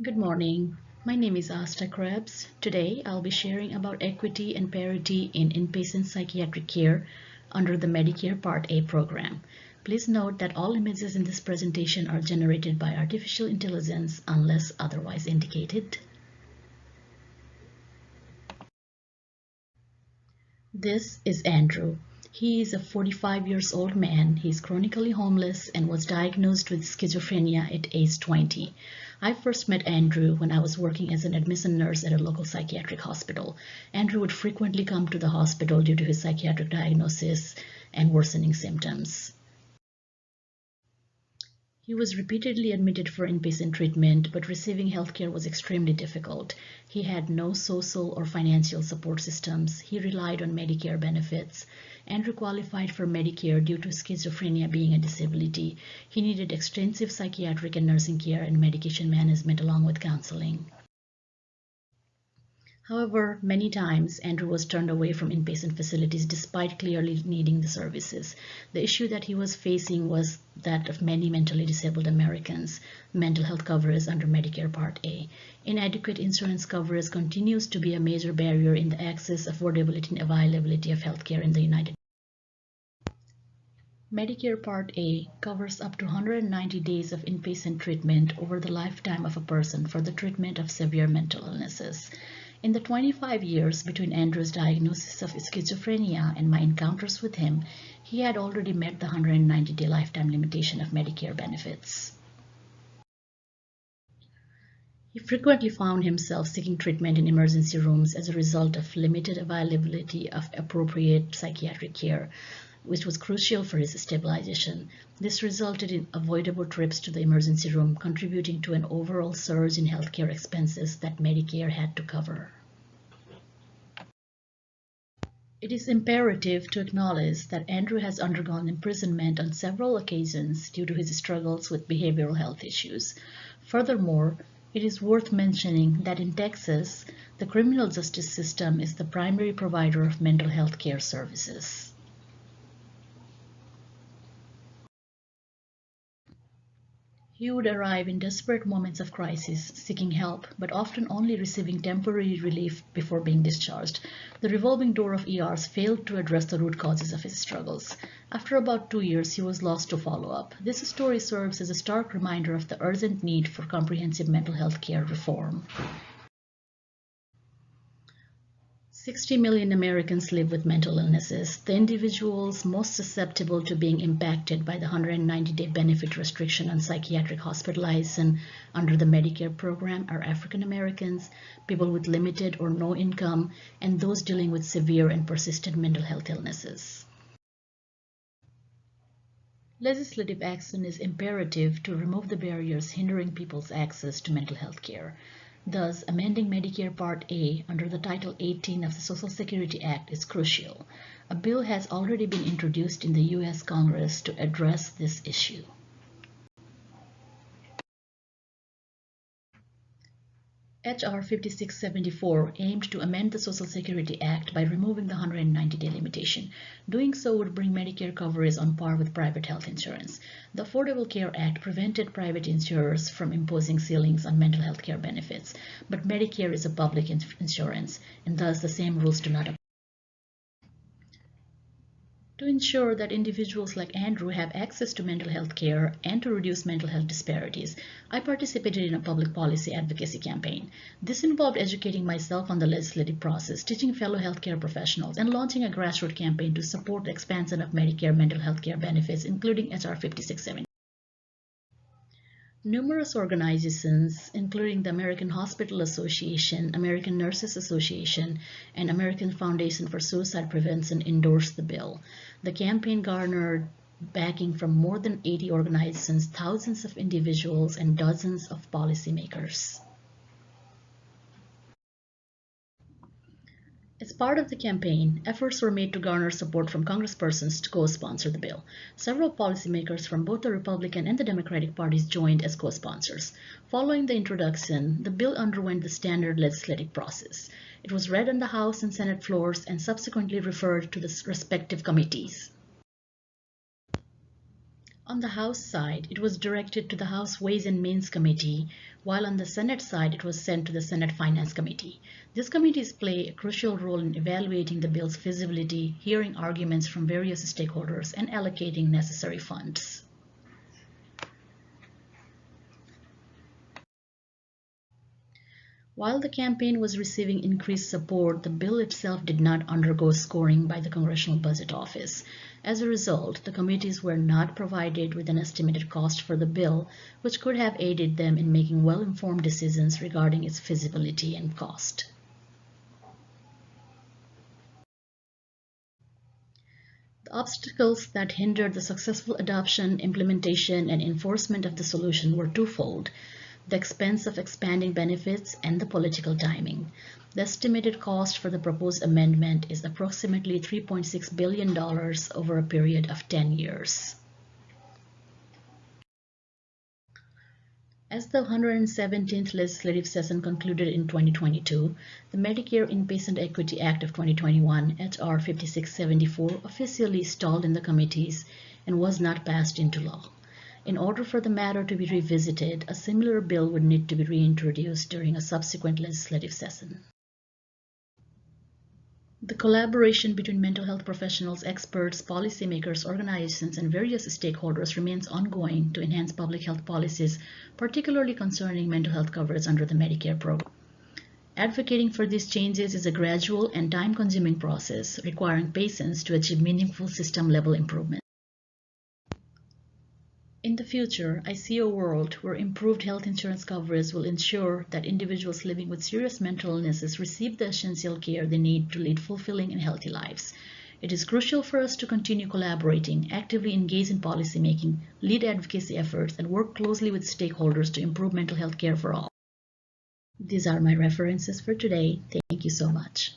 Good morning. My name is Asta Krebs. Today I'll be sharing about equity and parity in inpatient psychiatric care under the Medicare Part A program. Please note that all images in this presentation are generated by artificial intelligence unless otherwise indicated. This is Andrew. He is a 45 years old man. He is chronically homeless and was diagnosed with schizophrenia at age 20. I first met Andrew when I was working as an admission nurse at a local psychiatric hospital. Andrew would frequently come to the hospital due to his psychiatric diagnosis and worsening symptoms. He was repeatedly admitted for inpatient treatment, but receiving healthcare was extremely difficult. He had no social or financial support systems. He relied on Medicare benefits. Andrew qualified for Medicare due to schizophrenia being a disability. He needed extensive psychiatric and nursing care and medication management along with counseling. However, many times Andrew was turned away from inpatient facilities despite clearly needing the services. The issue that he was facing was that of many mentally disabled Americans. Mental health coverage under Medicare Part A. Inadequate insurance coverage continues to be a major barrier in the access, affordability, and availability of healthcare in the United States. Medicare Part A covers up to 190 days of inpatient treatment over the lifetime of a person for the treatment of severe mental illnesses. In the 25 years between Andrew's diagnosis of schizophrenia and my encounters with him, he had already met the 190-day lifetime limitation of Medicare benefits. He frequently found himself seeking treatment in emergency rooms as a result of limited availability of appropriate psychiatric care, which was crucial for his stabilization. This resulted in avoidable trips to the emergency room, contributing to an overall surge in healthcare expenses that Medicare had to cover. It is imperative to acknowledge that Andrew has undergone imprisonment on several occasions due to his struggles with behavioral health issues. Furthermore, it is worth mentioning that in Texas, the criminal justice system is the primary provider of mental health care services. He would arrive in desperate moments of crisis, seeking help, but often only receiving temporary relief before being discharged. The revolving door of ERs failed to address the root causes of his struggles. After about 2 years, he was lost to follow-up. This story serves as a stark reminder of the urgent need for comprehensive mental health care reform. 60 million Americans live with mental illnesses. The individuals most susceptible to being impacted by the 190-day benefit restriction on psychiatric hospitalization under the Medicare program are African Americans, people with limited or no income, and those dealing with severe and persistent mental health illnesses. Legislative action is imperative to remove the barriers hindering people's access to mental health care. Thus, amending Medicare Part A under the Title 18 of the Social Security Act is crucial. A bill has already been introduced in the U.S. Congress to address this issue. H.R. 5674 aimed to amend the Social Security Act by removing the 190-day limitation. Doing so would bring Medicare coverage on par with private health insurance. The Affordable Care Act prevented private insurers from imposing ceilings on mental health care benefits, but Medicare is a public insurance, and thus the same rules do not apply. To ensure that individuals like Andrew have access to mental health care and to reduce mental health disparities, I participated in a public policy advocacy campaign. This involved educating myself on the legislative process, teaching fellow healthcare professionals, and launching a grassroots campaign to support the expansion of Medicare mental health care benefits, including H.R. 5670. Numerous organizations, including the American Hospital Association, American Nurses Association, and American Foundation for Suicide Prevention, endorsed the bill. The campaign garnered backing from more than 80 organizations, thousands of individuals, and dozens of policymakers. As part of the campaign, efforts were made to garner support from congresspersons to co-sponsor the bill. Several policymakers from both the Republican and the Democratic parties joined as co-sponsors. Following the introduction, the bill underwent the standard legislative process. It was read on the House and Senate floors and subsequently referred to the respective committees. On the House side, it was directed to the House Ways and Means Committee, while on the Senate side, it was sent to the Senate Finance Committee. These committees play a crucial role in evaluating the bill's feasibility, hearing arguments from various stakeholders, and allocating necessary funds. While the campaign was receiving increased support, the bill itself did not undergo scoring by the Congressional Budget Office. As a result, the committees were not provided with an estimated cost for the bill, which could have aided them in making well-informed decisions regarding its feasibility and cost. The obstacles that hindered the successful adoption, implementation, and enforcement of the solution were twofold: the expense of expanding benefits and the political timing. The estimated cost for the proposed amendment is approximately $3.6 billion over a period of 10 years. As the 117th legislative session concluded in 2022, the Medicare Inpatient Equity Act of 2021, H.R. 5674, officially stalled in the committees and was not passed into law. In order for the matter to be revisited, a similar bill would need to be reintroduced during a subsequent legislative session. The collaboration between mental health professionals, experts, policymakers, organizations, and various stakeholders remains ongoing to enhance public health policies, particularly concerning mental health coverage under the Medicare program. Advocating for these changes is a gradual and time-consuming process, requiring patience to achieve meaningful system-level improvement. In the future, I see a world where improved health insurance coverage will ensure that individuals living with serious mental illnesses receive the essential care they need to lead fulfilling and healthy lives. It is crucial for us to continue collaborating, actively engage in policymaking, lead advocacy efforts, and work closely with stakeholders to improve mental health care for all. These are my references for today. Thank you so much.